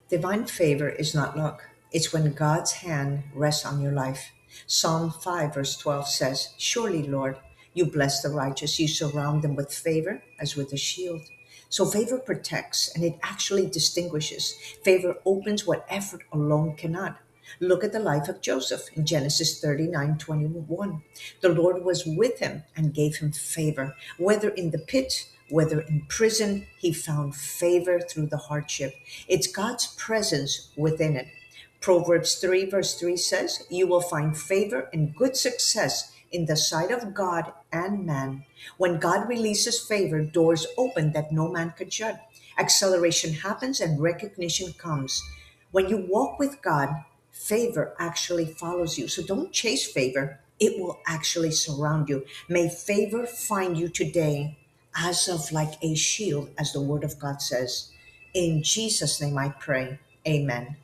Divine favor is not luck. It's when God's hand rests on your life. Psalm 5 verse 12 says, "Surely, Lord, you bless the righteous. You surround them with favor as with a shield." So favor protects and it actually distinguishes. Favor opens what effort alone cannot. Look at the life of Joseph in Genesis 39:21. The Lord was with him and gave him favor. Whether in the pit, whether in prison, he found favor through the hardship. It's God's presence within it. Proverbs 3, verse 3 says, "You will find favor and good success in the sight of God and man." When God releases favor, doors open that no man can shut. Acceleration happens and recognition comes. When you walk with God, favor actually follows you. So don't chase favor, it will actually surround you. May favor find you today as of like a shield, as the word of God says. In Jesus' name I pray. Amen.